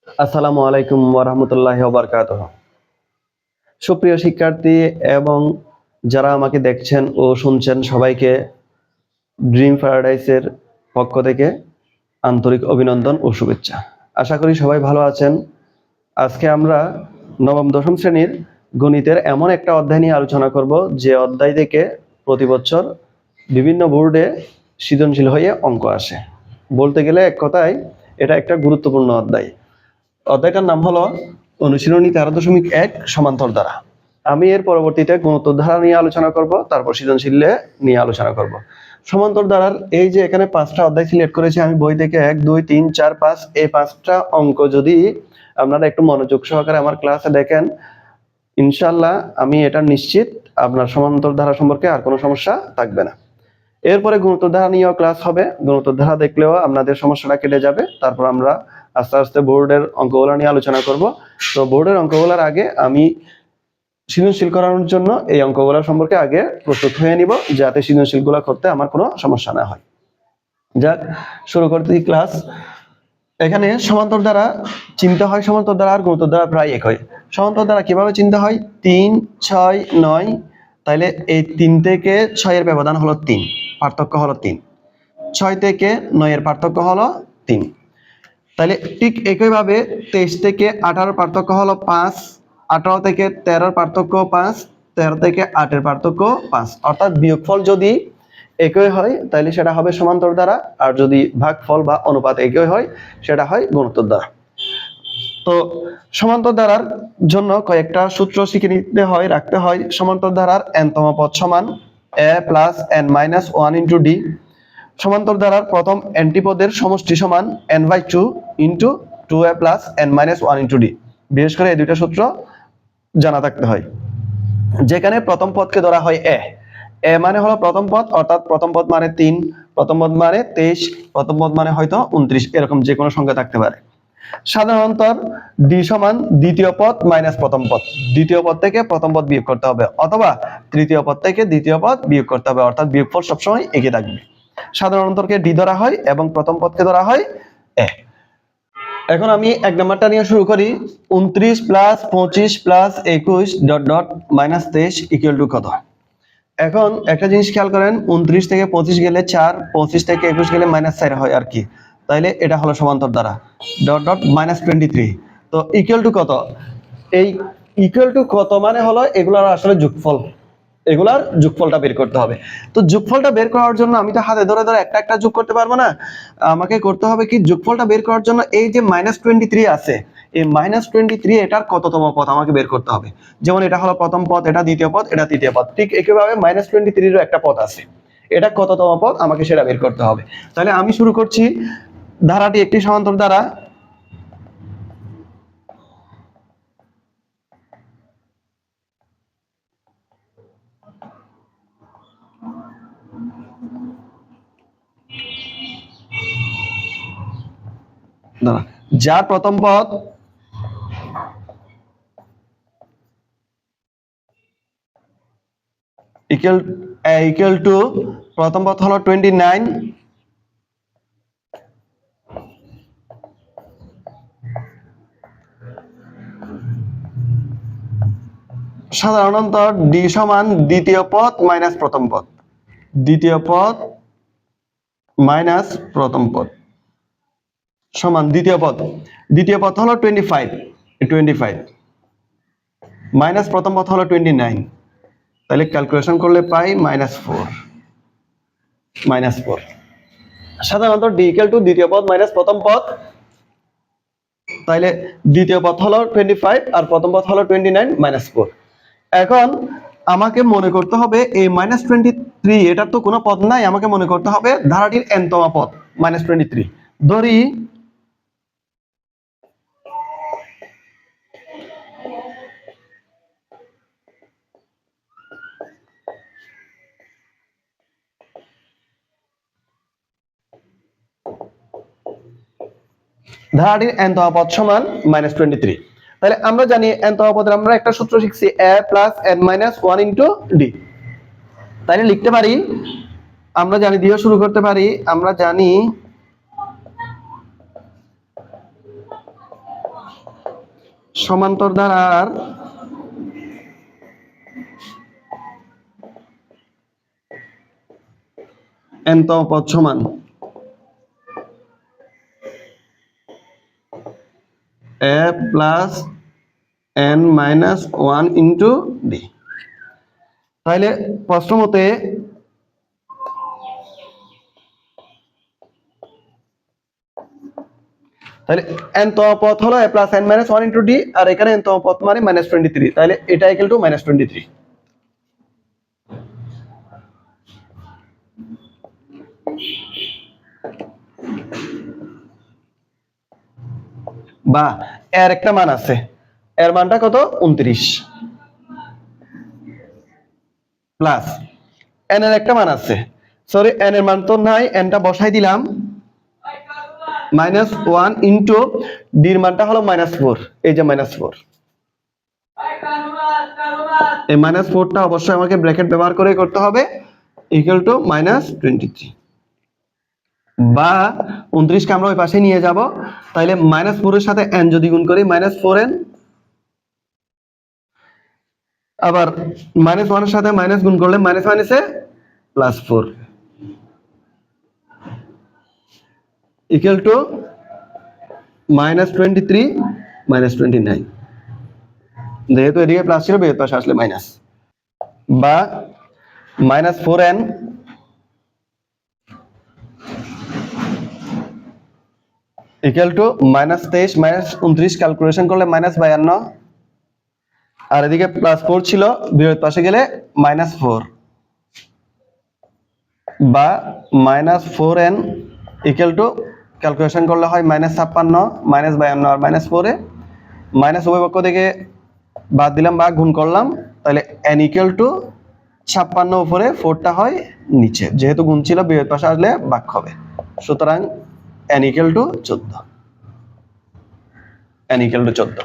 আসসালামু আলাইকুম ওয়া রাহমাতুল্লাহি ওয়া বারাকাতুহু। সুপ্রিয় শিক্ষার্থী এবং যারা আমাকে দেখছেন ও শুনছেন সবাইকে ড্রিম প্যারাডাইসের পক্ষ থেকে আন্তরিক অভিনন্দন ও শুভেচ্ছা। আশা করি সবাই ভালো আছেন। আজকে আমরা নবম দশম শ্রেণীর গণিতের এমন একটা অধ্যায় নিয়ে আলোচনা করব যে অধ্যায় থেকে প্রতি বছর বিভিন্ন বোর্ডে সৃজনশীল হয়ে অঙ্ক আসে। বলতে গেলে এক কথায় এটা একটা গুরুত্বপূর্ণ অধ্যায়। অধ্যায়টার নাম হলো অনুশীলনী 13.1 সমান্তর ধারা। আমি এর পরবর্তীতে গুণোত্তর ধারা নিয়ে আলোচনা করব, তারপর সৃজনশীল নিয়ে আলোচনা করব। সমান্তর ধারার এই যে এখানে 5টা অধ্যায় সিলেক্ট করেছি আমি বই থেকে 1 2 3 4 5 এই 5টা অঙ্ক যদি আপনারা একটু মনোযোগ সহকারে আমার ক্লাসে দেখেন, ইনশাআল্লাহ আমি এটা নিশ্চিত আপনার সমান্তর ধারা সম্পর্কে আর কোনো সমস্যা থাকবে না। এরপরে গুণোত্তর ধারা নিয়েও ক্লাস হবে। গুণোত্তর ধারা দেখলেও আপনাদের সমস্যাটা কেটে যাবে। তারপর আমরা আস্তে আস্তে বোর্ডের অঙ্কগুলো নিয়ে আলোচনা করব। তো বোর্ডের অঙ্কগুলোর আগে আমি সৃজনশীল করানোর জন্য এই অঙ্কগুলো সম্পর্কে আগে প্রস্তুত হয়ে নিব, যাতে সৃজনশীলগুলো করতে আমার কোনো সমস্যা না হয়। যাক, শুরু করতেই ক্লাস। এখানে সমান্তর দ্বারা চিন্তা হয়, সমান্তর দ্বারা আর গুণোত্তর দ্বারা প্রায় একই। সমান্তর দ্বারা কিভাবে চিন্তা হয়? 3 6 9, তাহলে এই 3 থেকে 6 এর ব্যবধান হলো 3, পার্থক্য হলো 3। 6 থেকে 9 এর পার্থক্য হলো 3। তাহলে ঠিক একইভাবে 23 থেকে 18 পার্থক্য হলো 5, 18 থেকে 13 পার্থক্য 5, 13 থেকে 8 এর পার্থক্য 5। অর্থাৎ বিয়োগফল যদি একই হয় তাহলে সেটা হবে সমান্তর দ্বারা, আর যদি ভাগফল বা অনুপাত একই হয় সেটা হয় গুণোত্তর দ্বারা। তো সমান্তর ধারার জন্য কয়েকটা সূত্র শিখে নিতে হয়, রাখতে হয়। সমান্তর ধারার n-তম পদ সমান a plus n minus 1 into D. সমান্তর ধারার প্রথম এনটি পদের সমষ্টি সমান n/2 into 2a plus n minus 1 into D. বিশেষ করে এই দুইটা সূত্র জানা থাকতে হয়। যেখানে প্রথম পদকে ধরা হয় a মানে হলো প্রথম পদ, অর্থাৎ প্রথম পদ মানে 3, প্রথম পদ মানে 23, প্রথম পদ মানে হয়তো 29, এরকম যে কোনো সংখ্যা থাকতে পারে। সাধারণত ডি সমান দ্বিতীয় পদ মাইনাস প্রথম পদ। দ্বিতীয় পদ থেকে প্রথম পদ বিয়োগ করতে হবে, অথবা তৃতীয় পদ থেকে দ্বিতীয় পদ বিয়োগ করতে হবে, অর্থাৎ বিয়োগফল সবসময় একই থাকবে। সাধারণ অন্তরকে ডি ধরা হয় এবং প্রথম পদকে ধরা হয় এ। এখন আমি এক নাম্বারটা নিয়ে শুরু করি। 29 plus 25 plus 21 dot dot minus 23 equal to কত? এখন একটা জিনিস খেয়াল করেন, 29 থেকে 25 গেলে 4, 25 থেকে 21 গেলে মাইনাস 4 হয় আর কি। তাইলে এটা হলো সমান্তর দ্বারা ডট ডট মাইনাস 23। তো ইকুয়াল টু কত? এই ইকুয়াল টু কত মানে হলো এগুলোর আসলে যোগফল, এগুলার যোগফলটা বের করতে হবে। তো যোগফলটা বের করার জন্য আমি তো হাতে ধরে ধরে একটা একটা যোগ করতে পারবো না, আমাকে করতে হবে কি, যোগফলটা বের করার জন্য এই যে -23 আছে, এই -23 এটার কততম পদ আমাকে বের করতে হবে। যেমন এটা হলো প্রথম পদ, এটা দ্বিতীয় পদ, এটা তৃতীয় পদ, ঠিক একইভাবে -23 এরও একটা পদ আছে, এটা কততম পদ আমাকে সেটা বের করতে হবে। তাহলে আমি শুরু করছি। ধারাটি একটি সমান্তর দ্বারা যার প্রথম পদ ইকুয়াল টু প্রথম পদ হলো 29, সাধারণত ডি সমান দ্বিতীয় পদ মাইনাস প্রথম পদ, দ্বিতীয় পদ মাইনাস প্রথম পদ সমান দ্বিতীয় পদ। দ্বিতীয় পদ হলো 25 মাইনাস প্রথম পদ হলো 29, তাহলে ক্যালকুলেশন করলে পাই -4। সাধারণত ডি ইকুয়াল টু দ্বিতীয় পদ মাইনাস প্রথম পদ, তাইলে দ্বিতীয় পদ হলো 25 আর প্রথম পদ হলো 29 -4। এখন আমাকে মনে করতে হবে এই -23, এটার তো কোনো পদ নাই, আমাকে মনে করতে হবে ধারাটির n-তম পদ -23। ধরি ধারাটির n-তম পদ সমান -23। তাহলে আমরা জানি n-তম পদের আমরা একটা সূত্র শিখছি, a plus n minus 1 into D. তাহলে লিখতে পারি, আমরা জানি দিয়ে শুরু করতে পারি। আমরা জানি সমান্তর ধারার nতম পদ সমান a plus n minus 1 into D. তাহলে প্রশ্ন মতে তাহলে n তম পদ হলো a plus n minus 1 into D, আর এখানে n তম পদ মানে -23। তাহলে এটা ইকুয়াল টু -23। বা এর একটা মান আছে, এর মানটা কত 29 প্লাস n এর একটা মান আছে, সরি n এর মান তো নাই, n টা বসাই দিলাম -1 ইন্টু ডির মানটা হলো -4, এই যে -4, এই -4টা অবশ্যই আমাকে ব্র্যাকেট ব্যবহার করে করতে হবে, ইকুয়াল টু -23। বা 29 কে আমরা ওই পাশে নিয়ে যাব, তাহলে -4 এর সাথে n যদি গুণ করি -4n, আবার -1 এর সাথে মাইনাস গুণ করলে মাইনাস মাইনাসে +4 ইকুয়াল টু -23 -29। যেহেতু এদিকে প্লাস ছিল বিয়োগ পাশে আসলে মাইনাস, বা -4n ইকুয়াল টু -23 -29 ক্যালকুলেশন করলে -52, আর এদিকে +4 ছিল বিয়োগ পাশে গেলে -4, বা -4n ইকুয়াল টু ক্যালকুলেশন করলে হয় -56 -52 আর -4 এ মাইনাস উভয় পক্ষ থেকে বাদ দিলাম বা গুণ করলাম, তাহলে n ইকুয়াল টু 56 উপরে 4টা হয় নিচে, যেহেতু গুণ ছিল বিয়োগ পাশে আসলে ভাগ হবে, সুতরাং n equal two 14, n equal two 14।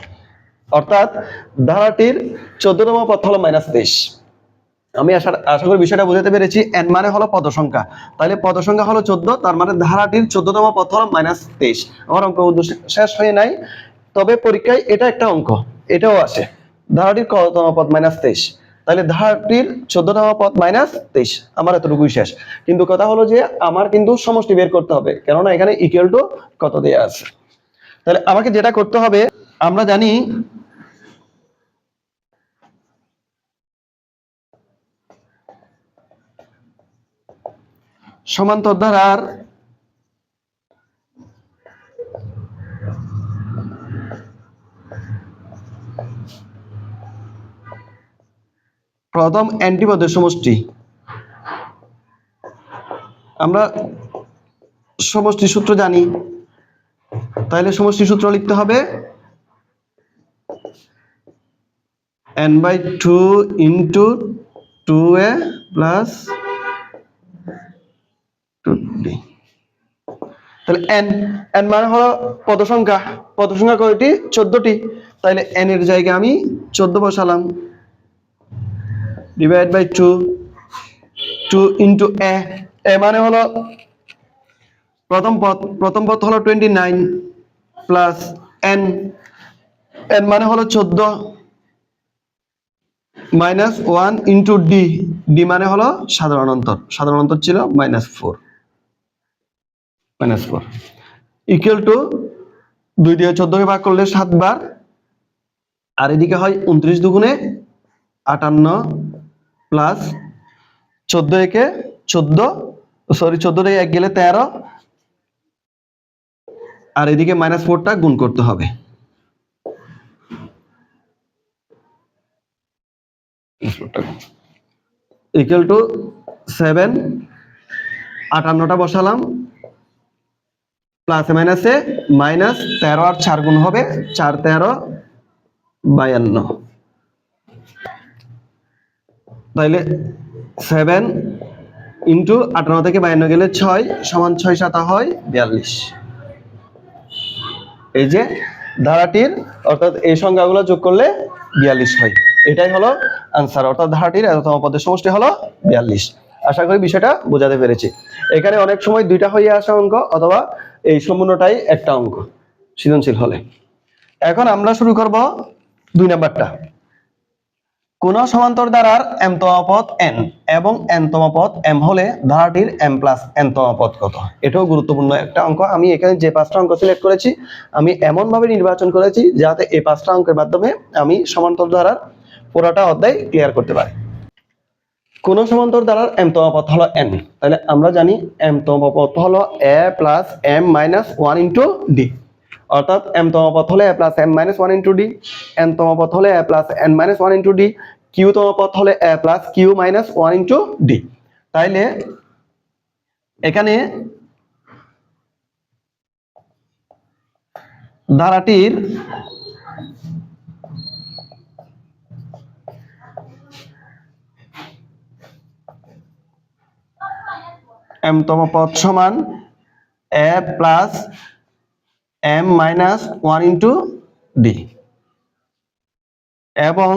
অর্থাৎ ধারাটির 14তম পদ হলো -23। আমি আশা করি বিষয়টা বুঝাতে পেরেছি। n মানে হলো পদ সংখ্যা, তাহলে পদ সংখ্যা হলো 14, তার মানে ধারাটির 14তম পদ হলো -23। আমার অঙ্ক শেষ হয়ে নাই, তবে পরীক্ষায় এটা একটা অঙ্ক এটাও আসে, ধারাটির কততম পদ -23, তাহলে ধারাটির 14তম পদ -23, আমার এতটুকুই শেষ। কিন্তু কথা হলো যে আমার কিন্তু সমষ্টি বের করতে হবে, কেননা এখানে ইকুয়াল টু কত দেয়া আছে। তাহলে আমাকে যেটা করতে হবে, আমরা জানি সমান্তর ধারার প্রথম এন্টি পদের সমষ্টি, আমরা সমষ্টি সূত্র জানি, তাহলে সমষ্টি সূত্র লিখতে হবে n/2 into 2a plus 2d। তাহলে n মানে হলো পদ সংখ্যা কয়টি? 14টি, তাহলে n এর জায়গায় আমি 14 বসালাম, ডিভাইড বাই 2 ইন্টু a মানে হলো প্রথম পদ হলো 29 প্লাস n মানে হলো 14 -1 ইন্টু d মানে হলো সাধারণ অন্তর ছিল -4 ইকুয়াল টু 2 দিয়ে 14 কে ভাগ করলে 7 বার, আর এদিকে হয় 29 দুগুণে 58 প্লাস 14 একে 14, সরি 14 থেকে 1 গেলে 13, আর এদিকে -4টা গুণ করতে হবে, ইকুয়াল টু 7, 58টা বসালাম, প্লাসে মাইনাসে -13 আর 4 গুণ হবে 4 13 52, তাইলে 7 ইন্টু 58 থেকে 52 গেলে 6 সমান 6 7 হয় 42। এই যে ধারাটির, অর্থাৎ এই সংখ্যাগুলো যোগ করলে 42 হয়, এটাই হলো আনসার। অর্থাৎ ধারাটির এততম পদের সমষ্টি হলো 42। আশা করি বিষয়টা বোঝাতে পেরেছি। এখানে অনেক সময় দুইটা হয়ে আসা অঙ্ক, অথবা এই সম্পূর্ণটাই একটা অঙ্ক সৃজনশীল হলে। এখন আমরা শুরু করব 2 নাম্বারটা। কোন সমান্তর ধারার m তম পদ n এবং n তম পদ m হলে ধারাটির m প্লাস n তম পদ কত? এটাও গুরুত্বপূর্ণ একটা অঙ্ক। আমি এখানে যে 5টা অঙ্ক সিলেক্ট করেছি আমি এমন ভাবে নির্বাচন করেছি যাতে এই 5টা অঙ্কের মাধ্যমে আমি সমান্তর ধারার পুরোটা অধ্যায় ক্লিয়ার করতে পারি। কোন সমান্তর ধারার m তম পদ হলো n, তাহলে আমরা জানি m তম পদ হলো a plus m minus 1 into d, অর্থাৎ m তম পদ হলে a plus m minus 1 into d, n তম পদ হলে a plus n minus 1 into d, q তম পদ হলে a plus q minus 1 into d। তাইলে এখানে ধারাটির m তম পদ সমান a plus m minus 1 into d এবং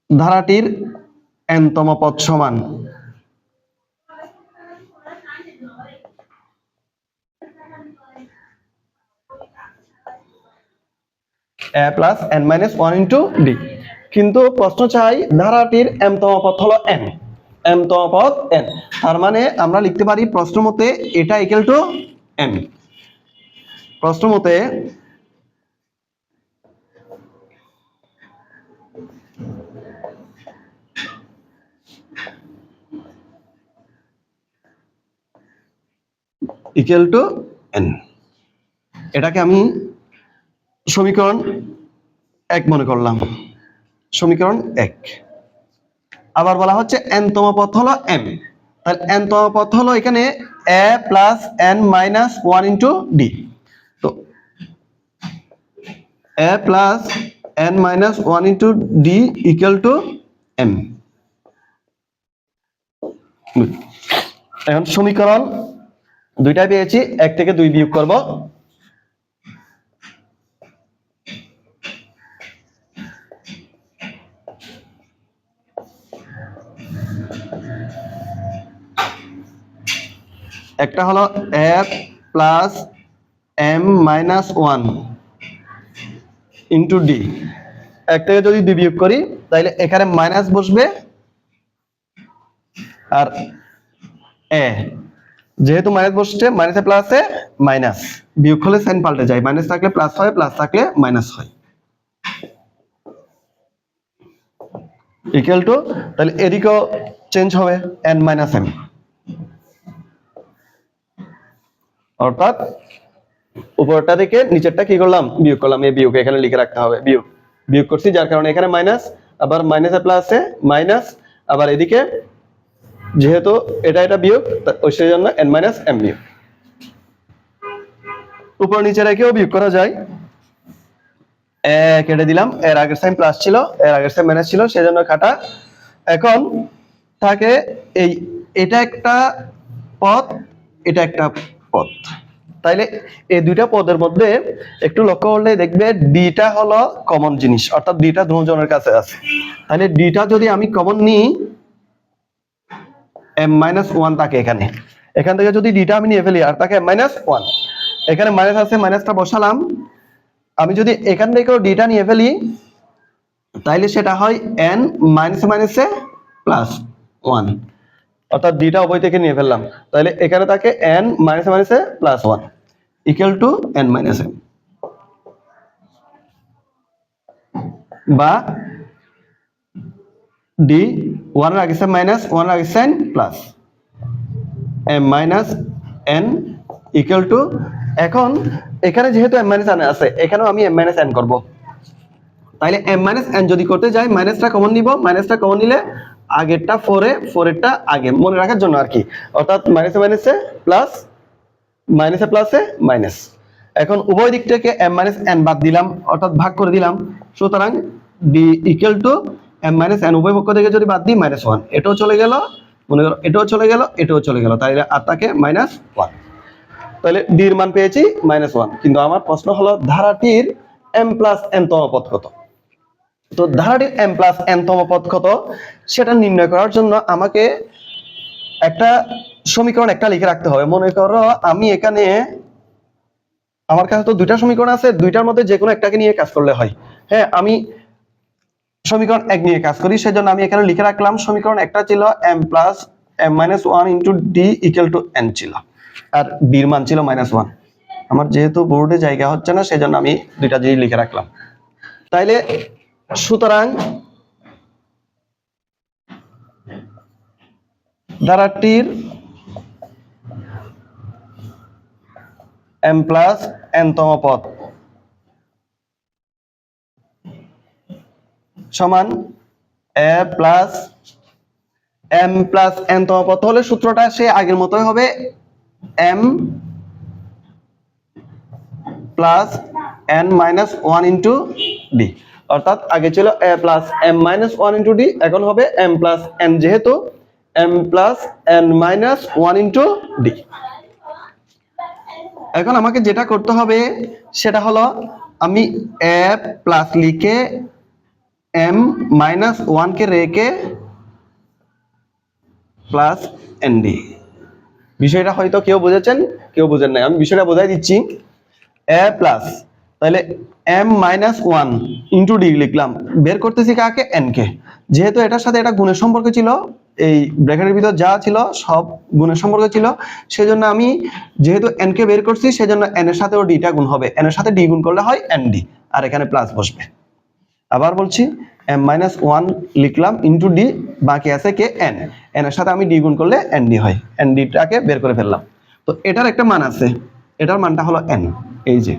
ধারাটির n তম পদ সমান a plus n minus 1 into d। কিন্তু প্রশ্ন চাই ধারাটির m তম পদ হলো n, m তম পদ n, তার মানে আমরা লিখতে পারি প্রশ্ন মতে এটা ইকুয়াল টু n। প্রশ্ন মতে ইকুয়াল টু n। এটাকে আমি সমীকরণ 1 মনে করলাম, সমীকরণ 1। আবার বলা হচ্ছে n তম পদ হলো m, তাহলে n তম পদ হলো এখানে a plus n minus 1 into d। তো a plus n minus 1 into d equal to m। এখন সমীকরণ দুইটা পেয়েছি, 1 থেকে 2 বিয়োগ করব। একটা হলো a plus m minus 1 into d। 1 থেকে যদি 2 বিয়োগ করি তাহলে এখানে মাইনাস বসবে আর a, যেহেতু মাইনাস বসছে মাইনাসে প্লাসে মাইনাস, বিয়োগ হলে সাইন পাল্টে যায়, মাইনাস থাকলে প্লাস হয়, প্লাস থাকলে মাইনাস হয়, ইকুয়াল টু, তাহলে এদিকেও চেঞ্জ হবে n মাইনাস m, অর্থাৎ উপরটা থেকে নিচেরটা কি করলাম বিয়োগ করলাম। এই বিয়োগ এখানে লিখে রাখতে হবে, বিয়োগ বিয়োগ করছি যার কারণে এখানে মাইনাস, আবার মাইনাসে প্লাসে মাইনাস, আবার এদিকে যেহেতু এটা বিয়োগ ওই সেই জন্য n মাইনাস m বিয়োগ। উপর নিচে রেখেও বিয়োগ করা যায়, কেটে দিলাম, এর আগের সাইন প্লাস ছিল এর আগের সাইন মাইনাস ছিল সেজন্য কাটা। এখন থাকে এটা একটা পদ এটা একটা পদ, তাইলে এই দুইটা পদের মধ্যে একটু লক্ষ্য করলে দেখবে ডিটা হলো কমন জিনিস, অর্থাৎ ডিটা দুজনের কাছে আছে। তাহলে ডিটা যদি আমি কমন নিই m-1 থাকে এখান থেকে যদি ডিটা আমি নিয়ে ফেলি আর তাকে m-1, এখানে মাইনাস আছে মাইনাসটা বসালাম। আমি যদি এখান থেকেও ডিটা নিয়ে ফেলি তাইলে সেটা হয় n মাইনাসে মাইনাসে প্লাস 1, অর্থাৎ ডিটা উভয় থেকে নিয়ে ফেললাম, তাহলে এখানে থাকে n মাইনাসে মাইনাসে plus 1 equal to n minus m, বা ডি 1 এর আগে মাইনাস 1 এর আগে sign plus m minus n equal to, এখন এখানে যেহেতু m মাইনাস n আছে এখানেও আমি m মাইনাস n করব। তাইলে m মাইনাস n যদি করতে যাই মাইনাসটা কমন নিব, মাইনাসটা কমন নিলে আগেরটা 4 এরটা আগে মনে রাখার জন্য আর কি, অর্থাৎ মাইনাসে মাইনাসে প্লাস মাইনাসে প্লাসে মাইনাস। এখন উভয় দিক থেকে m মাইনাস n বাদ দিলাম অর্থাৎ ভাগ করে দিলাম, সুতরাং d equal to m minus n উভয় পক্ষ থেকে যদি বাদ দিই -1, এটাও চলে গেল, মনে করো এটাও চলে গেল এটাও চলে গেল, তাইলে আর থাকে -1। তাহলে d এর মান পেয়েছি -1। কিন্তু আমার প্রশ্ন হলো ধারাটির m প্লাস n তম পদ কত? তো ধারাটির m প্লাস n তম পদ কত সেটা নির্ণয় করার জন্য আমাকে একটা সমীকরণ একটা লিখে রাখতে হবে। মনে করো আমি এখানে আমার কাছে তো দুইটা সমীকরণ আছে, দুইটার মধ্যে যে কোনো একটাকে নিয়ে কাজ করলে হয়। হ্যাঁ, আমি সমীকরণ 1 নিয়ে কাজ করি, সেজন্য আমি এখানে লিখে রাখলাম সমীকরণ একটা ছিল m plus m minus 1 into D equal to n ছিল, আর d এর মান ছিল -1। আমার যেহেতু বোর্ডে জায়গা হচ্ছে না, সেজন্য আমি দুইটা জিনিস লিখে রাখলাম। তাইলে সুতরাং ধারাটির m প্লাস n তম পদ সমান a plus m plus n তম পদ হলে সূত্রটা সে আগের মতোই হবে m plus n minus 1 into D. অর্থাৎ আগে ছিল a plus m minus 1 into D, এখন হবে m প্লাস n, যেহেতু m plus n minus 1 into D. এখন আমাকে যেটা করতে হবে সেটা হলো আমি a প্লাস লিখে m মাইনাস 1 কে রেখে প্লাস এন ডি। বিষয়টা হয়তো কেউ বুঝেছেন, কেউ বুঝেন নাই, আমি বিষয়টা বোঝাই দিচ্ছি। a প্লাস, তাহলে m মাইনাস 1 ইন্টু ডি লিখলাম, বের করতেছি কাকে? n কে। যেহেতু এটার সাথে এটা গুণের সম্পর্ক ছিল, এই ব্র্যাকেটের ভিতর যা ছিল সব গুণের সম্পর্ক ছিল, সেজন্য আমি যেহেতু n কে বের করছি, সেজন্য n এর সাথেও ডিটা গুণ হবে, n এর সাথে ডি গুণ করলে হয় nd, আর এখানে প্লাস বসবে। আবার বলছি, m মাইনাস 1 লিখলাম ইন্টু ডি, বাকি আছে কে? n। n এর সাথে আমি ডি গুণ করলে nd হয়, nd টাকে বের করে ফেললাম। তো এটার একটা মান আছে, এটার মানটা হলো n, এই যে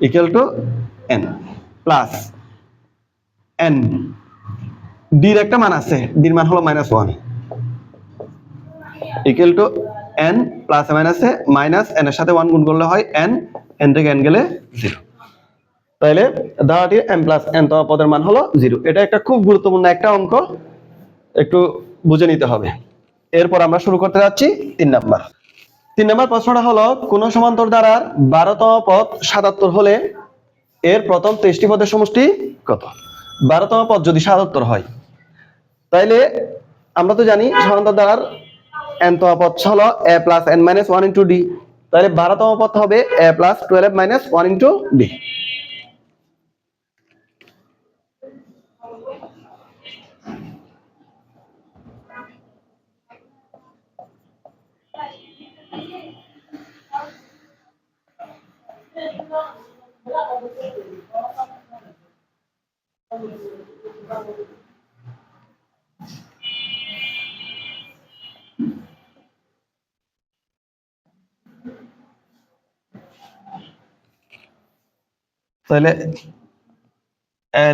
equal to n plus n, ডির একটা মান আছে, ডির মান হলো -1 ইকুয়াল টু n প্লাস মাইনাসে মাইনাস n এর সাথে 1 গুণ করলে হয় n, n থেকে n গেলে 0। তাহলে ধারাটির m প্লাস n তম পদের মান হলো 0। এটা একটা খুব গুরুত্বপূর্ণ একটা অঙ্ক, একটু বুঝে নিতে হবে। এরপর আমরা শুরু করতে যাচ্ছি 3 নাম্বার। 3 নাম্বার প্রশ্নটা হলো, কোন সমান্তর ধারার 12তম পদ 77 হলে এর প্রথম 23টি পদের সমষ্টি কত? 12তম পদ যদি 77 হয়, তাইলে আমরা তো জানি সমান্তর ধারার n তম পদ হলো a plus n minus 1 into D, তাহলে 12তম পদ হবে a plus 12 minus 1 into D. তাহলে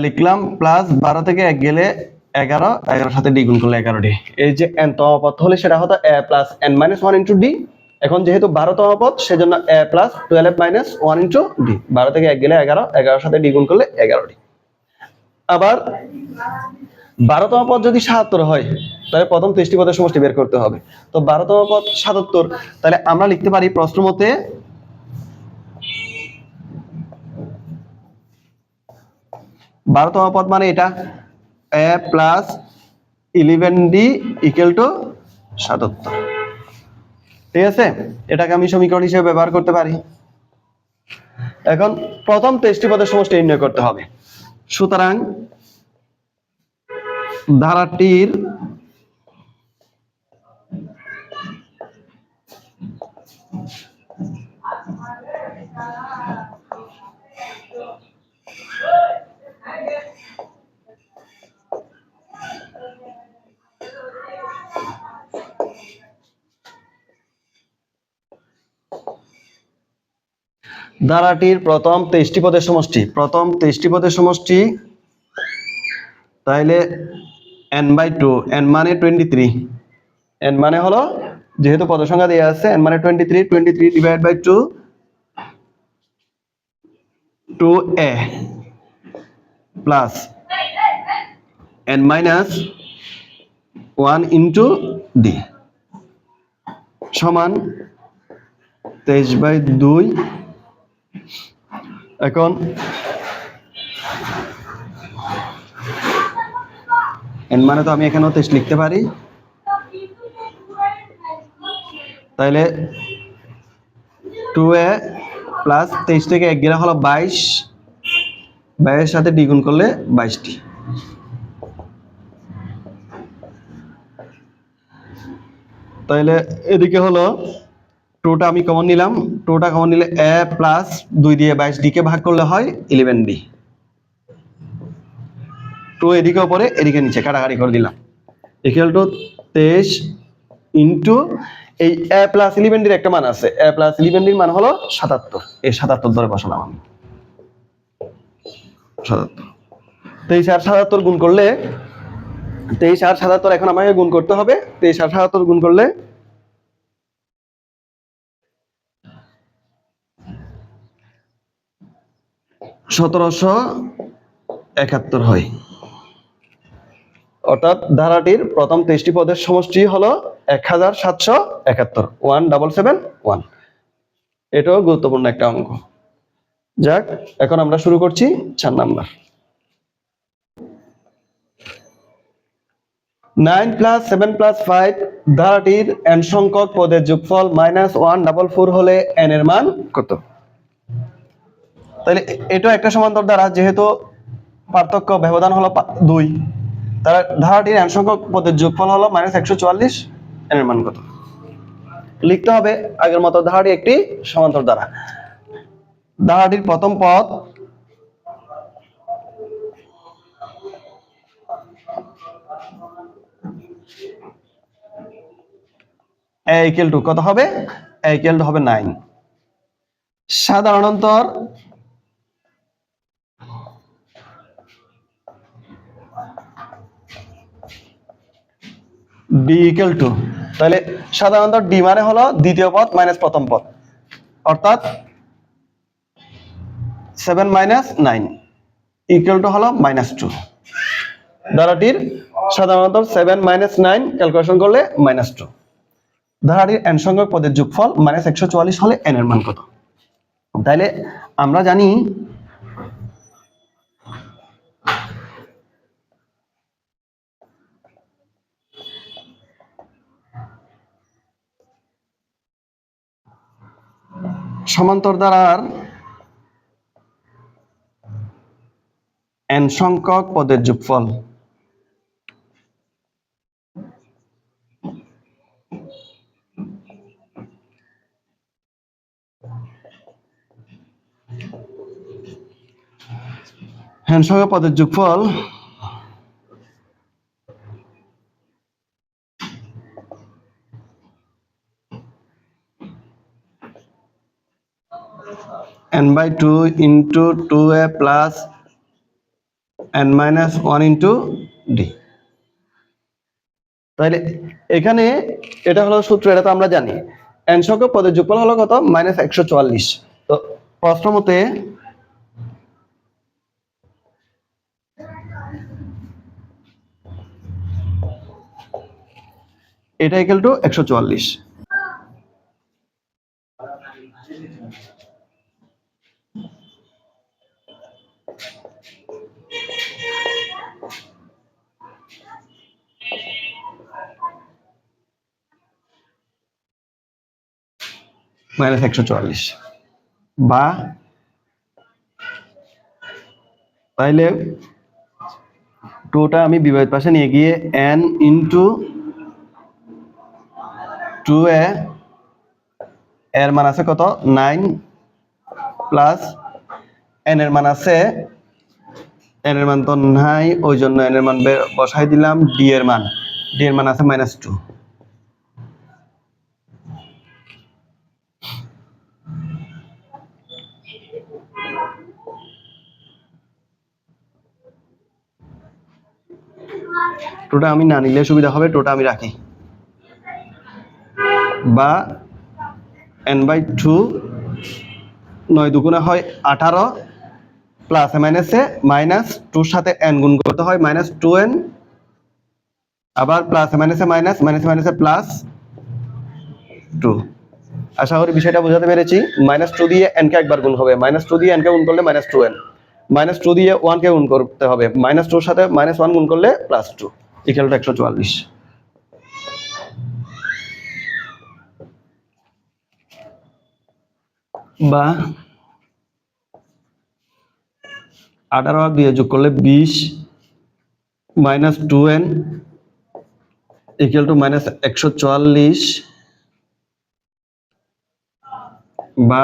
লিখলাম প্লাস 12 থেকে 1 গেলে 11, 11 সাথে ডি গুণ করলে 11 ডি। এই যে n তম পদ হলে সেটা হতো a plus n minus 1 into D. এখন যেহেতু 12তম পদ, সেজন্য a plus 12 minus 1 into D. 12 থেকে 1 গেলে 11, 11 সাথে ডি গুণ করলে 11 ডি। আবার 12তম পদ যদি 77 হয়, তাহলে প্রথম 23টি পদের সমষ্টি বের করতে হবে। তো 12তম পদ 77, তাহলে আমরা লিখতে পারি প্রশ্ন মতে 12তম পদ মানে এটা a plus 11d equal to 77। ঠিক আছে, এটাকে আমি সমীকরণ হিসেবে ব্যবহার করতে পারি। এখন প্রথম 23টি পদের সমষ্টি নির্ণয় করতে হবে। সুতরাং ধারাটির প্রথম 23টি পদের সমষ্টি, প্রথম 23টি পদের সমষ্টি, তাইলে n/2, n মানে 23, n মানে হলো, যেহেতু পদ সংখ্যা দেওয়া আছে, n মানে 23, 23 divide by 2, 2a plus n minus 1 into D সমান 23/2। এখন n মানে তো আমি এখানেও 23 লিখতে পারি, তাইলে 2a প্লাস 23 থেকে 1 গেলে হলো 22, 22 সাথে ডি গুণ করলে 22টি। তাহলে এদিকে হলো টোটা আমি কমন নিলাম, টোটা কমন নিলে এ প্লাস 2 দিয়ে 22 কে ভাগ করলে হয় 11 ডি। টু এদিকে উপরে এদিকে নিচে কাটাকাটি করে দিলাম, ইকুয়াল টু 23 ইন্টু এই এ প্লাস 11 ডির একটা মান আছে, এ প্লাস 11 ডির মান হলো 77, এই 77 ধরে বসালাম আমি 77। 23 আর 77 গুণ করলে 23 আর 77 এখন আমাকে গুণ করতে হবে, 23 আর 77 গুণ করলে 1771 হয়। অর্থাৎ ধারাটির প্রথম 23টি পদের সমষ্টি হলো 1771, 1771। এটাও গুরুত্বপূর্ণ একটা অঙ্ক। যাক, এখন আমরা শুরু করছি 4 নাম্বার। 9 প্লাস 7 প্লাস 5 ধারাটির n সংখ্যক পদের যোগফল -144 হলে n এর মান কত? তাহলে এটা একটা সমান্তর দ্বারা, যেহেতু পার্থক্য ব্যবধান হলো 2, তার ধারাটির n সংখ্যক পদের যোগফল হলো -144, n এর মান কত? লিখতে হবে আগের মতো, ধারাটি একটি সমান্তর দ্বারা। ধারাটির প্রথম পদ a equal to কত হবে? a equal to হবে 9। সাধারণতর d equal to, তাহলে সাধারণত d মানে হলো দ্বিতীয় পদ মাইনাস প্রথম পদ, অর্থাৎ 7 মাইনাস 9 ইকুয়াল টু হলো -2। ধারাটির সাধারণত 7 মাইনাস 9 ক্যালকুলেশন করলে -2। ধারাটির n সংখ্যক পদের যোগফল -144 হলে n এর মান কত? তাইলে আমরা জানি সমান্তর দ্বারার n সংখ্যক পদের যোগফল n সংখ্যক পদের যোগফল n/2 into 2a plus n minus 1 into d। তাহলে এখানে এটা হলো সূত্র, এটা তো আমরা জানি। n সংখ্যক পদের যোগফল হলো কত? -144। তো প্রশ্ন মতে এটা ইকুয়াল টু 144। -144 বা তাইলে টুটা আমি বিপরীত পাশে নিয়ে গিয়ে n ইন্টু 2a এর মান আছে কত? 9 প্লাস n এর মান আছে, n এর মান তো নাই, ওই জন্য n এর মান বসাই দিলাম। d এর মান আছে -2। টোটা আমি না নিলে সুবিধা হবে, টোটা আমি রাখি, বা n/2 9 দুগুণে হয় 18, প্লাস মাইনাসে -2 সাথে n গুণ করতে হয় -2n, আবার প্লাস মাইনাসে মাইনাস, মাইনাসে মাইনাসে প্লাস 2। আশা করি বিষয়টা বোঝাতে পেরেছি। -2 দিয়ে n কে একবার গুণ হবে, -2 দিয়ে n কে গুণ করলে -2n, -2 দিয়ে 1 কে গুণ করতে হবে, -2 এর সাথে -1 গুণ করলে +2 ইকুয়াল টু 144। বা 18 আর 2 যোগ করলে 20 minus 2n equal to minus 144 বা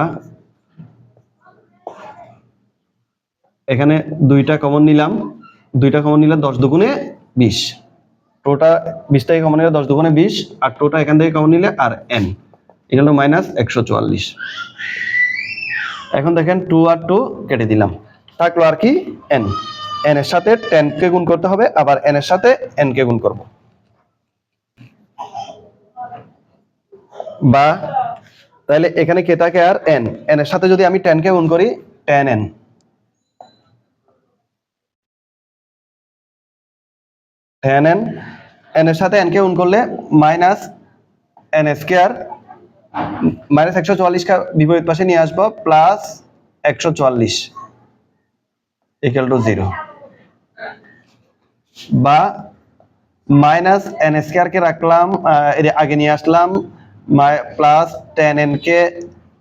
এখানে দুইটা কমন নিলাম, 10 দুগুণে 20, টোটা 20 থেকে কমন নিলে 10 দুগুণে 20 আর টোটা এখান থেকে কমন নিলে আর n ইকুয়াল টু মাইনাস 144। এখন দেখেন 2 আর 2 কেটে দিলাম, থাকলো আর কি n, n এর সাথে 10 কে গুণ করতে হবে, আবার n এর সাথে n কে গুণ করব, বা তাহলে এখানে কে থাকে আর n, n এর সাথে যদি আমি 10 কে গুণ করি 10n, n এর সাথে n কে গুণ করলে মাইনাস n স্কয়ার, মাইনাস 144 কে বিপরীত পাশে নিয়ে আসবো, প্লাস 144 ইকুয়াল টু 0, বা মাইনাস n স্কয়ার কে রাখলাম এর আগে নিয়ে আসলাম, প্লাস 10n কে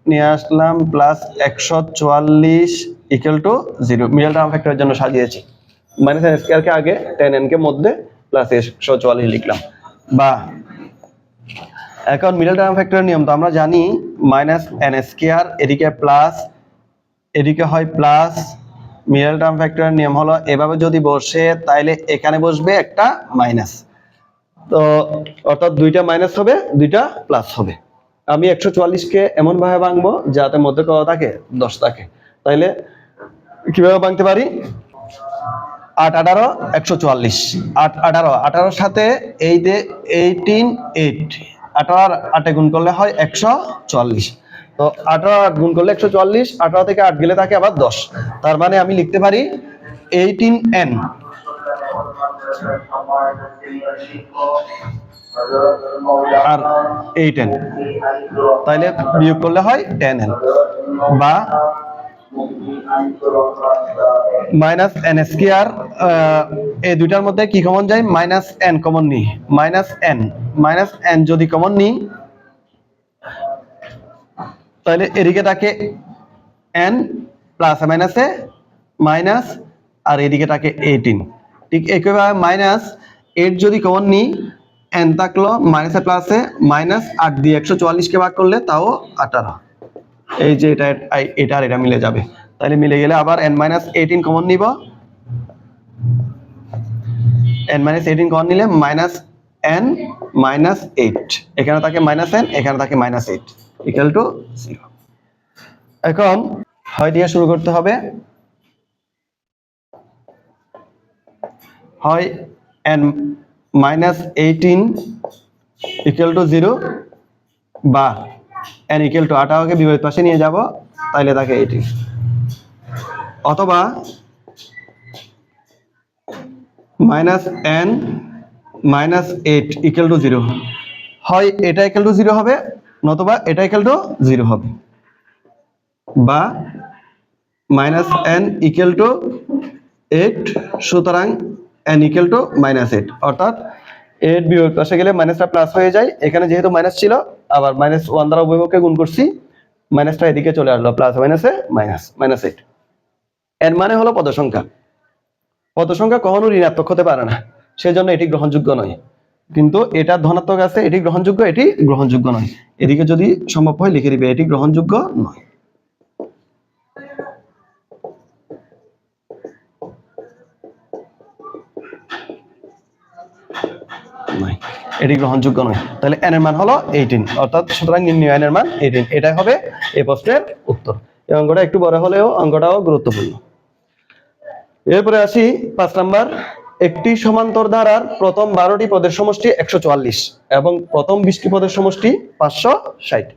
নিয়ে আসলাম, plus 144 equal to 0। Middle term ফ্যাক্টরের জন্য সাজিয়েছি, মাইনাস n স্কয়ার কে আগে 10n কে মধ্যে প্লাস 144 লিখলাম। বা এখন মিডল টার্ম ফ্যাক্টরের নিয়ম তো আমরা জানি, মাইনাস n স্কয়ার এদিকে প্লাস এদিকে হয় প্লাস, মিডল টার্ম ফ্যাক্টরের নিয়ম হলো এভাবে যদি বসে তাইলে এখানে বসবে একটা মাইনাস, তো অর্থাৎ দুইটা মাইনাস হবে দুইটা প্লাস হবে। আমি 144 কে এমন ভাবে ভাঙবো যাতে মধ্যে কত থাকে 10 থাকে, তাইলে কিভাবে ভাঙতে পারি, 8 18 144, 8 18, 18 সাথে এই যে 18 8, 18 আর 8 গুণ করলে হয় 144, তো 18 আর 8 গুণ করলে 144, 18 থেকে 8 গেলে থাকে আবার 10, তার মানে আমি লিখতে পারি 18n আর 8n, তাইলে বিয়োগ করলে হয় 10n, বা মাইনাস n স্কয়ার, এই দুইটার মধ্যে কি কমন যায়, মাইনাস n কমন নিই, মাইনাস n যদি কমন নিই তাহলে এদিকে থাকে n প্লাস মাইনাসে মাইনাস, আর এদিকে থাকে 18, ঠিক একইভাবে মাইনাস 8 যদি কমন নিই, n থাকলো মাইনাসে প্লাসে মাইনাস, 8 দিয়ে 144 কে ভাগ করলে তাও 18, এই যে এটা আর এটা মিলে যাবে, তাহলে মিলে গেলে আবার n-18 কমন নিব, n-18 কমন নিলে মাইনাস n মাইনাস 8, এখানে থাকে মাইনাস n, এখানে থাকে মাইনাস 8 ইকুয়াল টু 0। এখন হয় দিয়ে শুরু করতে হবে, হয় n-18 ইকুয়াল টু 0, বা n ইকুয়াল টু 18 কে বিপরীত পাশে নিয়ে যাব, তাইলে থাকে 18, অথবা minus n minus 8 equal to 0, হয় এটা ইকুয়াল টু 0 হবে, নতুবা এটা ইকুয়াল টু 0 হবে, বা মাইনাস n ইকুয়াল টু 8, সুতরাং n ইকুয়াল টু মাইনাস 8, অর্থাৎ 8 বিয়োগ পাশে গেলে মাইনাসটা প্লাস হয়ে যায়, এখানে যেহেতু মাইনাস ছিল আবার মাইনাস 1 দ্বারা উভয়পক্ষে গুণ করছি, মাইনাসটা এদিকে চলে আসলো, প্লাস মাইনাসে মাইনাস, মাইনাস 8। এর মানে হলো পদ সংখ্যা, পদ সংখ্যা কখনো ঋণাত্মক হতে পারে না, সেজন্য এটি গ্রহণযোগ্য নয়, কিন্তু এটা ধনাত্মক আছে, এটি গ্রহণযোগ্য, এটি গ্রহণযোগ্য নয়, এদিকে যদি সম্ভব হয় লিখে দিবে এটি গ্রহণযোগ্য নয়। এটি গ্রহণযোগ্য নয়, তাহলে n এর মান হলো 18, অর্থাৎ সুতরাং নির্ণয় n এর মান 18, এটাই হবে এই প্রশ্নের উত্তর। এই অঙ্কটা একটু বড় হলেও অঙ্কটাও গুরুত্বপূর্ণ। এরপরে আসি 5 নাম্বার, একটি সমান্তর ধারার প্রথম 12টি পদের সমষ্টি 144 এবং প্রথম 20টি পদের সমষ্টি 560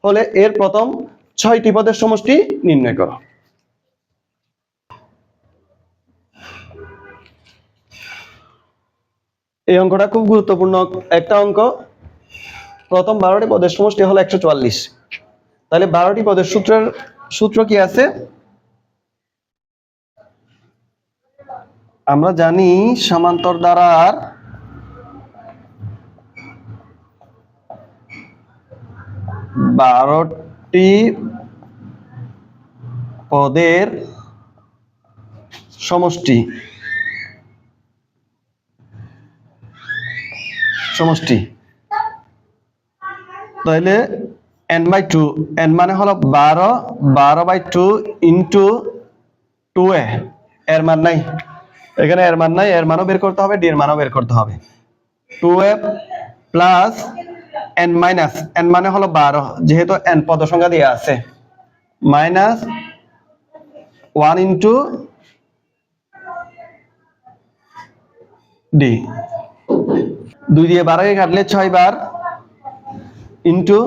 হলে এর প্রথম 6টি পদের সমষ্টি নির্ণয় করো। এই অঙ্কটা খুব গুরুত্বপূর্ণ একটা অঙ্ক। প্রথম 12টি পদের সমষ্টি হলো 144, তাহলে 12টি পদের সূত্র কি আছে, আমরা জানি সমান্তর ধারার বারোটি পদের সমষ্টি সমষ্টি তাহলে n/2 n মানে হলো 12 12/2 ইনটু 2a এর মান নাই এখানে এর মান নাই এর মানও বের করতে হবে ডি এর মানও বের করতে হবে 2a plus n minus n মানে হলো 12 যেহেতু n পদ সংখ্যা দেয়া আছে মাইনাস 1 ইনটু ডি 2 দিয়ে 12 কে কাটলে 6 বার ইনটু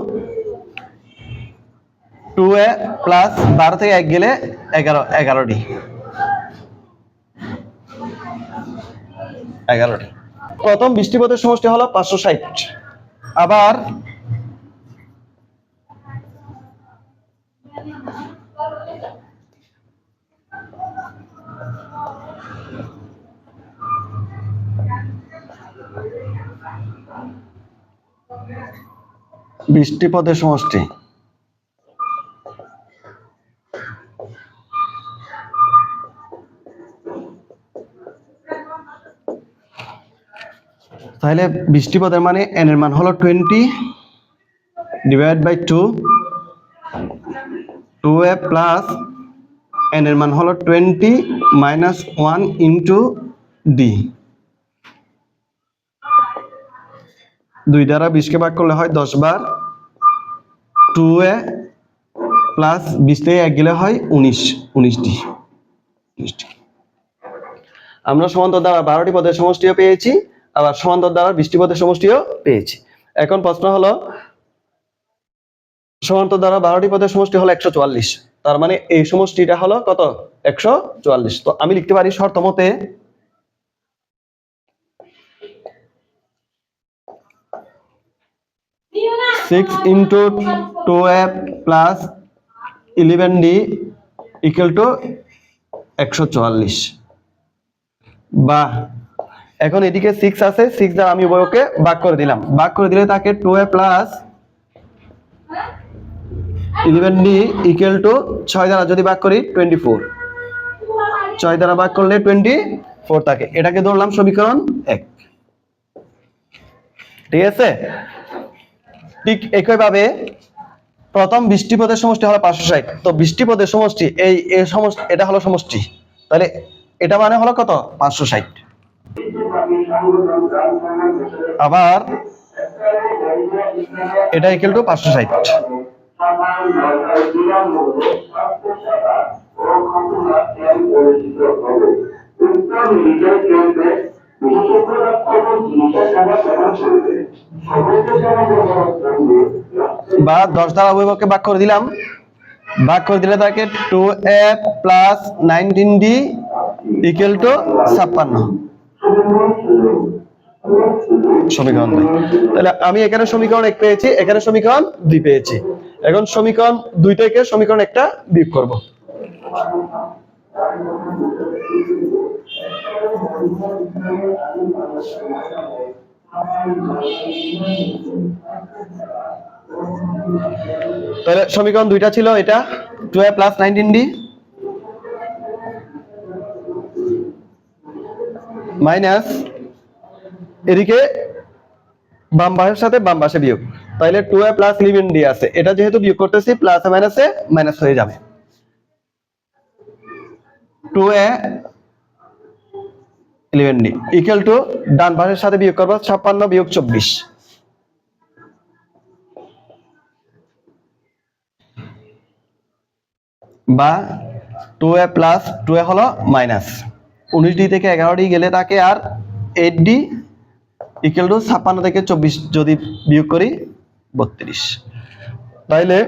2a প্লাস 12 থেকে 1 গেলে 11 ডি 11 ডি প্রথম 20টি পদের সমষ্টি হলো 560 আবার বিশটি পদের সমষ্টি তাহলে 20টি পদের মানে n এর মান হলো 20 divide by 2 2a plus n এর মান হলো 20 মাইনাস 1 ইনটু ডি 2 দ্বারা 20 কে ভাগ করলে হয় 10 বার 2a প্লাস 20 থেকে 1 গেলে হয় 19 ডি আমরা সমান্তর দ্বারা 12টি পদের সমষ্টিও পেয়েছি আবার সমান্তর দ্বারা 20টি পদের সমষ্টিও পেয়েছি এখন প্রশ্ন হলো সমান্তর দ্বারা 12টি পদের সমষ্টি হলো 144 তার মানে এই সমষ্টিটা হলো কত 144 তো আমি লিখতে পারি শর্ত মতে six into 2a plus 11d equal to 144 বা এখন এদিকে 6 আছে 6 দ্বারা আমি উভয়কে ভাগ করে দিলাম ভাগ করে দিলে তাকে 2a plus 11d equal to 6 দ্বারা যদি ভাগ করি 24 6 দ্বারা ভাগ করলে 24 থাকে এটাকে ধরলাম সমীকরণ 1 ঠিক আছে ঠিক একই ভাবে প্রথম 20টি পদের সমষ্টি হলো 560 তো 20টি পদের সমষ্টি এই সমষ্টি এটা হলো সমষ্টি তাহলে এটা মানে হলো কত 560 আবার এটা ইকুয়াল টু 560 বা 10 দ্বারা উভয়কে ভাগ করে দিলাম ভাগ করে দিলে তাকে 2a plus 19d equal to 56 সমীকরণ 2 তাহলে আমি এখানে সমীকরণ 1 পেয়েছি এখানে সমীকরণ 2 পেয়েছি এখন সমীকরণ 2 থেকে সমীকরণ 1টা বিয়োগ করব তাহলে সমীকরণ 2টা ছিল এটা 2a প্লাস 19d মাইনাস এদিকে বাম পাশের সাথে বাম পাশে বিয়োগ তাহলে 2a প্লাস 11d আছে এটা যেহেতু বিয়োগ করতেছি প্লাসে মাইনাসে মাইনাস হয়ে যাবে 2a 11d ইকুয়াল টু ডান পাশের সাথে বিয়োগ করব 56 বিয়োগ 24 বা 2a প্লাস 2a হলো মাইনাস 19d থেকে 11d গেলে তাকে আর 8d ইকুয়াল টু 56 থেকে 24 যদি বিয়োগ করি 32 তাইলে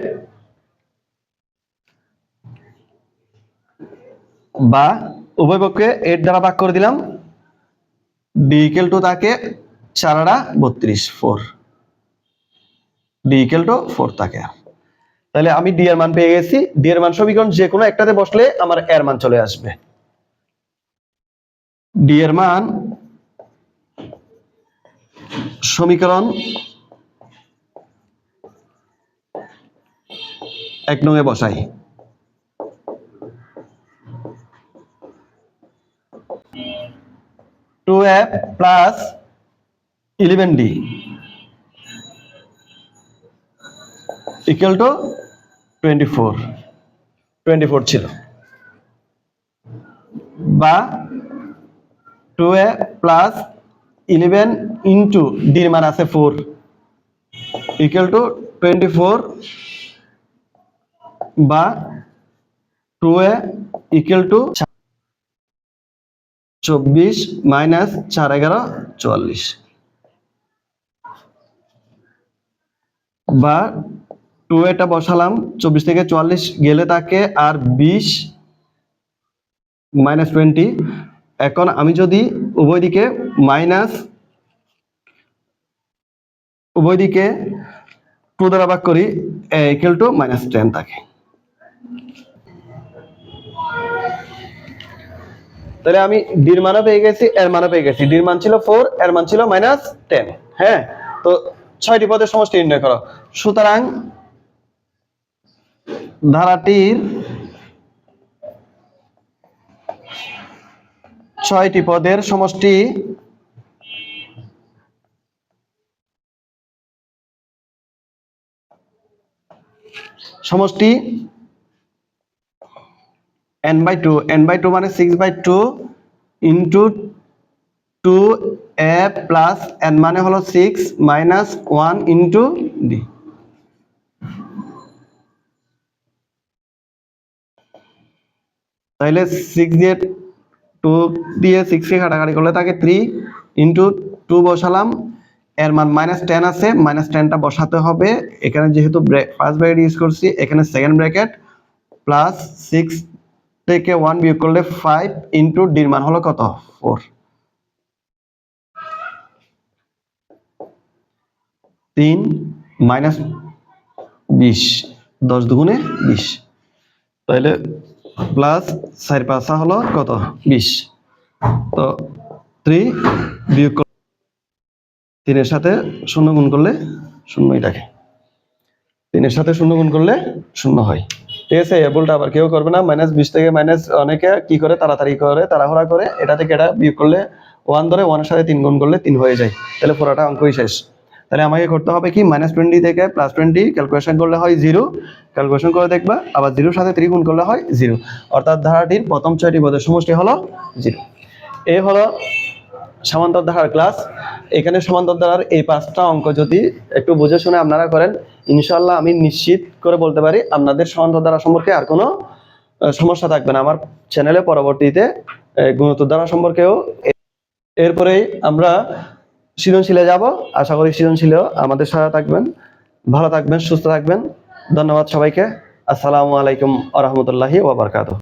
বা উভয় পক্ষে 8 দ্বারা ভাগ করে দিলাম d ইকুয়াল টু তাকে 4 32 4 d ইকুয়াল টু 4 থাকে তাহলে আমি d এর মান পেয়ে গেছি d এর মান সমীকরণ যে কোনো একটাতে বসলে আমার এর মান চলে আসবে d এর মান সমীকরণ 1 নং এ বসাই 2a plus 11d equal to 24 ছিল, বা 2a প্লাস 11 ইন্টু ডির মান আছে 4 ইকুয়াল টু 24, বা 2a ইকুয়াল টু 24 মাইনাস 4 11 44, বা 2a বসালাম, 24 থেকে 44 গেলে থাকে আর 20 মাইনাস 20। এখন আমি যদি উভয় দিকে 2 দ্বারা ভাগ করি, a ইকুয়াল টু -10 থাকে। তাহলে আমি ডির মানও পেয়ে গেছি, এর মানও পেয়ে গেছি। ডির মান ছিল 4, এর মান ছিল -10। হ্যাঁ, তো 6টি পদের সমষ্টি নির্ণয় করো। সুতরাং ধারাটির 6টি পদের সমষ্টি n/2, n/2 মানে 6/2 ইন্টু 2a প্লাস n মানে হলো 6 মাইনাস 1 ইন্টু d। তাহলে 6 দিয়ে 2 দিয়ে 6 কে কাটাকাটি করলে থাকে 3 ইন্টু 2 বসালাম, এর মান -10 আছে, -10টা বসাতে হবে। এখানে যেহেতু ফার্স্ট ব্র্যাকেট ইউজ করছি, এখানে সেকেন্ড ব্র্যাকেট, প্লাস 6 থেকে 1 বিয়োগ করলে 5 ইন্টু ডির মান হলো কত 4, 3 মাইনাস 20, 10 দুগুণে 20, তাহলে প্লাস 4 5 হলো কত 20। তো 3 বিয়োগ 3 এর সাথে 0 গুণ করলে 0ই থাকে, 3 এর সাথে 0 গুণ করলে 0 হয়। ঠিক আছে, এই ভুলটা আবার কেউ করবে না। -20 থেকে অনেকে কি করে, তাড়াতাড়ি করে, তাড়াহুড়া করে, এটা থেকে এটা বিয়োগ করলে 1 ধরে 1 এর সাথে 3 গুণ করলে 3 হয়ে যায়, তাহলে পুরোটা অঙ্কই শেষ। তাহলে আমাকে করতে হবে কি, -20 থেকে +20 ক্যালকুলেশন করলে হয় 0, ক্যালকুলেশন করে দেখবা, আবার 0 এর সাথে 3 গুণ করলে হয় 0, অর্থাৎ ধারাটির প্রথম 6টি পদের সমষ্টি হলো 0। এই হলো সমান্তর ধারার ক্লাস। এখানে সমান্তর ধারার এই 5টা অঙ্ক যদি একটু বুঝে শুনে আপনারা করেন, ইনশাআল্লাহ আমি নিশ্চিত করে বলতে পারি আপনাদের সমান্তর ধারা সম্পর্কে আর কোনো সমস্যা থাকবে না। আমার চ্যানেলে পরবর্তীতে গুণোত্তর ধারা সম্পর্কেও, এরপরেই আমরা সৃজনশীলে যাব। আশা করি সৃজনশীলেও আমাদের সাথে থাকবেন। ভালো থাকবেন, সুস্থ থাকবেন। ধন্যবাদ সবাইকে। আসসালামু আলাইকুম ওয়া রাহমাতুল্লাহি ওয়া বারাকাতুহু।